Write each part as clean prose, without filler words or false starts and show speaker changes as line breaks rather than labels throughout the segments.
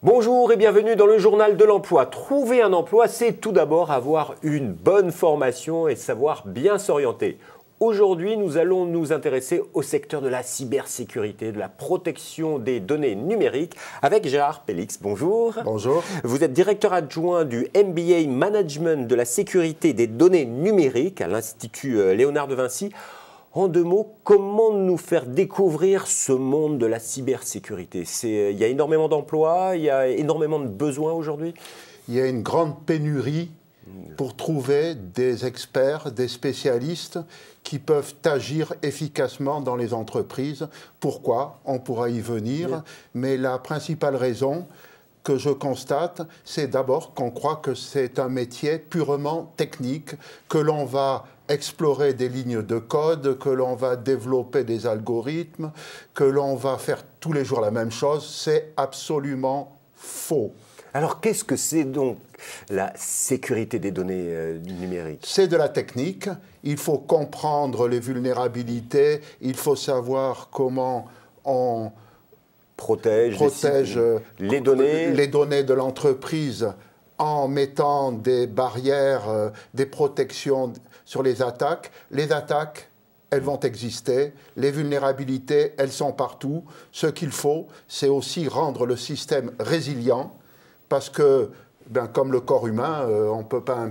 Bonjour et bienvenue dans le journal de l'emploi. Trouver un emploi, c'est tout d'abord avoir une bonne formation et savoir bien s'orienter. Aujourd'hui, nous allons nous intéresser au secteur de la cybersécurité, de la protection des données numériques avec Gérard Pélix. Bonjour.
Bonjour.
Vous êtes directeur adjoint du MBA Management de la sécurité des données numériques à l'Institut Léonard de Vinci. En deux mots, comment nous faire découvrir ce monde de la cybersécurité? Il y a énormément d'emplois, il y a énormément de besoins aujourd'hui?
Il y a une grande pénurie pour trouver des experts, des spécialistes qui peuvent agir efficacement dans les entreprises. Pourquoi? On pourra y venir, mais la principale raison que je constate, c'est d'abord qu'on croit que c'est un métier purement technique, que l'on va explorer des lignes de code, que l'on va développer des algorithmes, que l'on va faire tous les jours la même chose. C'est absolument faux.
Alors, qu'est-ce que c'est donc la sécurité des données numériques?
C'est de la technique. Il faut comprendre les vulnérabilités. Il faut savoir comment on protège
les données
de l'entreprise en mettant des barrières, des protections sur les attaques. Les attaques, elles vont exister. Les vulnérabilités, elles sont partout. Ce qu'il faut, c'est aussi rendre le système résilient. Parce que, comme le corps humain, on ne peut pas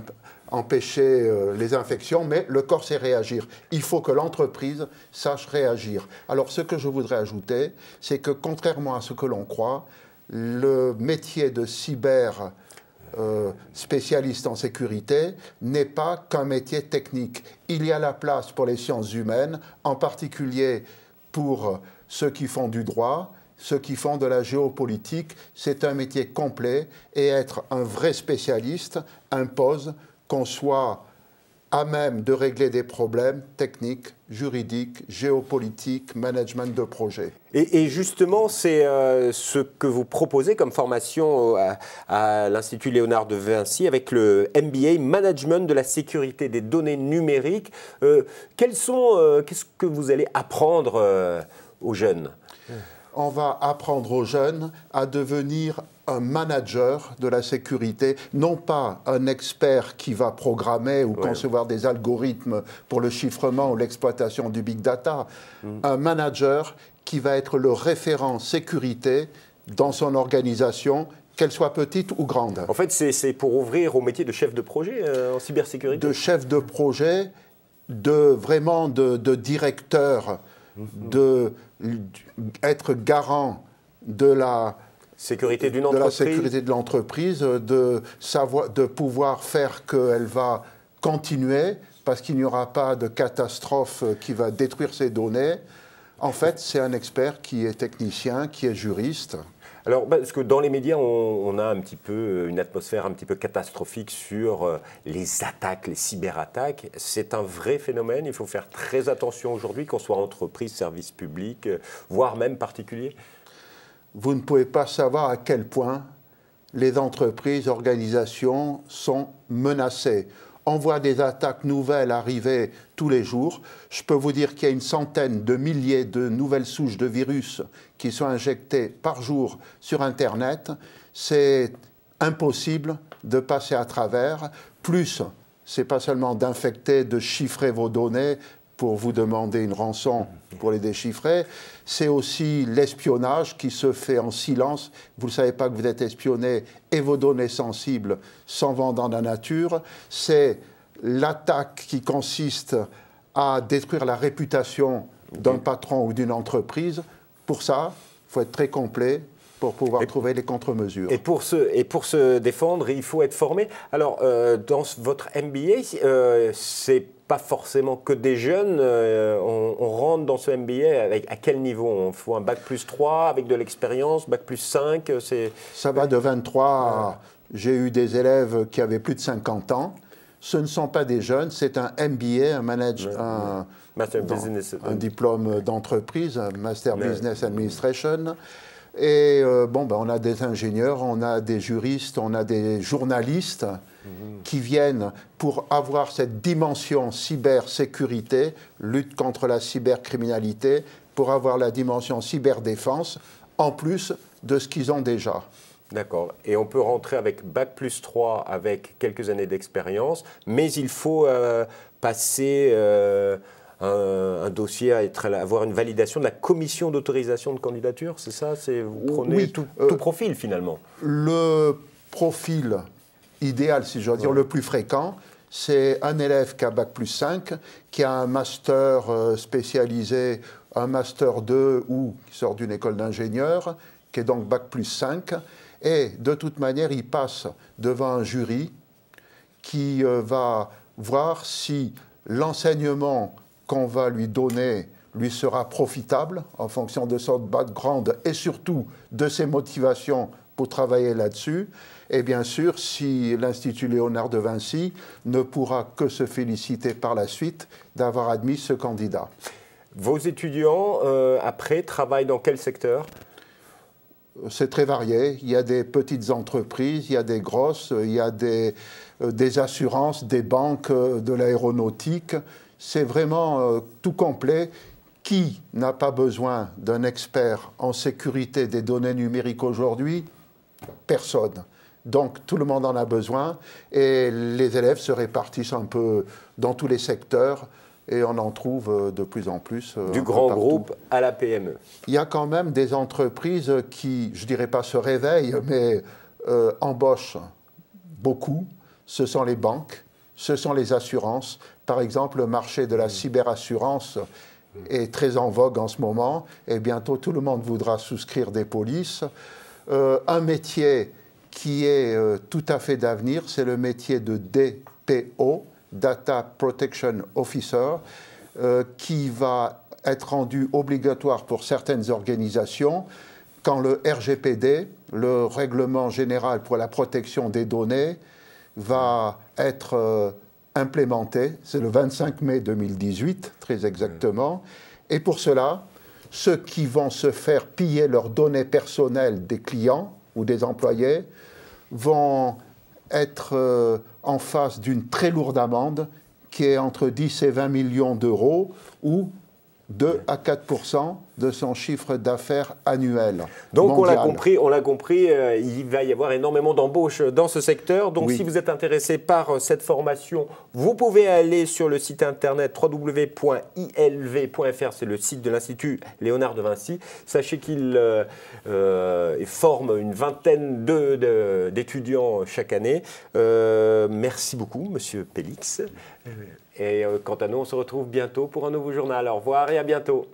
empêcher les infections, mais le corps sait réagir. Il faut que l'entreprise sache réagir. Alors, ce que je voudrais ajouter, c'est que, contrairement à ce que l'on croit, le métier de cyber spécialiste en sécurité n'est pas qu'un métier technique. Il y a la place pour les sciences humaines, en particulier pour ceux qui font du droit, ceux qui font de la géopolitique. C'est un métier complet et être un vrai spécialiste impose qu'on soit à même de régler des problèmes techniques, juridiques, géopolitiques, management de projet.
Et justement, c'est ce que vous proposez comme formation à l'Institut Léonard de Vinci avec le MBA Management de la sécurité des données numériques. Qu'est-ce que vous allez apprendre aux jeunes?
On va apprendre aux jeunes à devenir un manager de la sécurité, non pas un expert qui va programmer ou concevoir des algorithmes pour le chiffrement ou l'exploitation du big data, un manager qui va être le référent sécurité dans son organisation, qu'elle soit petite ou grande.
En fait, c'est pour ouvrir au métier de chef de projet en cybersécurité?
De chef de projet, vraiment de directeur, être garant de la
sécurité d'une
entreprise,
entreprise.
De la sécurité de l'entreprise, de pouvoir faire qu'elle va continuer parce qu'il n'y aura pas de catastrophe qui va détruire ces données. En fait, c'est un expert qui est technicien, qui est juriste.
Alors, parce que dans les médias, on a un petit peu une atmosphère un petit peu catastrophique sur les attaques, les cyberattaques. C'est un vrai phénomène. Il faut faire très attention aujourd'hui, qu'on soit entreprise, service public, voire même particulier.
Vous ne pouvez pas savoir à quel point les entreprises, organisations sont menacées. On voit des attaques nouvelles arriver tous les jours. Je peux vous dire qu'il y a une centaine de milliers de nouvelles souches de virus qui sont injectées par jour sur Internet. C'est impossible de passer à travers. Plus, ce n'est pas seulement d'infecter, de chiffrer vos données pour vous demander une rançon pour les déchiffrer, c'est aussi l'espionnage qui se fait en silence. Vous ne savez pas que vous êtes espionné et vos données sensibles s'en vont dans la nature. C'est l'attaque qui consiste à détruire la réputation d'un patron ou d'une entreprise. Pour ça, il faut être très complet pour pouvoir trouver les contre-mesures.
Et pour se défendre, il faut être formé. Alors, dans votre MBA, c'est pas forcément que des jeunes. On rentre dans ce MBA à quel niveau? On faut un bac plus 3 avec de l'expérience, bac plus 5
Ça va de 23 à... J'ai eu des élèves qui avaient plus de 50 ans. Ce ne sont pas des jeunes, c'est un MBA, un diplôme d'entreprise, un Master Business Administration. Et on a des ingénieurs, on a des juristes, on a des journalistes qui viennent pour avoir cette dimension cybersécurité, lutte contre la cybercriminalité, pour avoir la dimension cyberdéfense, en plus de ce qu'ils ont déjà.
D'accord. Et on peut rentrer avec Bac+3 avec quelques années d'expérience, mais il faut passer un dossier avoir une validation de la commission d'autorisation de candidature, c'est ça? Vous prenez
Oui,
tout profil finalement.
Le profil idéal, si j'ose dire, le plus fréquent, c'est un élève qui a Bac+5, qui a un master spécialisé, un master 2 ou qui sort d'une école d'ingénieur, qui est donc Bac+5. Et de toute manière, il passe devant un jury qui va voir si l'enseignement qu'on va lui donner lui sera profitable en fonction de son background et surtout de ses motivations pour travailler là-dessus. Et bien sûr, si l'Institut Léonard de Vinci ne pourra que se féliciter par la suite d'avoir admis ce candidat.
Vos étudiants, après, travaillent dans quel secteur?
C'est très varié. Il y a des petites entreprises, il y a des grosses, il y a des assurances, des banques, de l'aéronautique. C'est vraiment tout complet. Qui n'a pas besoin d'un expert en sécurité des données numériques aujourd'hui? Personne. Donc tout le monde en a besoin et les élèves se répartissent un peu dans tous les secteurs et on en trouve de plus en plus.
Du grand groupe à la PME.
Il y a quand même des entreprises qui, je ne dirais pas se réveillent, mais embauchent beaucoup. Ce sont les banques, ce sont les assurances. Par exemple, le marché de la cyberassurance est très en vogue en ce moment et bientôt tout le monde voudra souscrire des polices. Un métier qui est tout à fait d'avenir, c'est le métier de DPO, Data Protection Officer, qui va être rendu obligatoire pour certaines organisations quand le RGPD, le Règlement général pour la protection des données, va être implémenté. C'est le 25 mai 2018, très exactement. Et pour cela, ceux qui vont se faire piller leurs données personnelles des clients ou des employés vont être en face d'une très lourde amende qui est entre 10 et 20 millions d'euros ou 2 à 4% de son chiffre d'affaires annuel.
Donc
mondial.
on l'a compris, il va y avoir énormément d'embauches dans ce secteur. Donc si vous êtes intéressé par cette formation, vous pouvez aller sur le site internet www.ilv.fr, c'est le site de l'Institut Léonard de Vinci. Sachez qu'il forme une vingtaine d'étudiants chaque année. Merci beaucoup, Monsieur Pélix. Et quant à nous, on se retrouve bientôt pour un nouveau journal. Au revoir et à bientôt.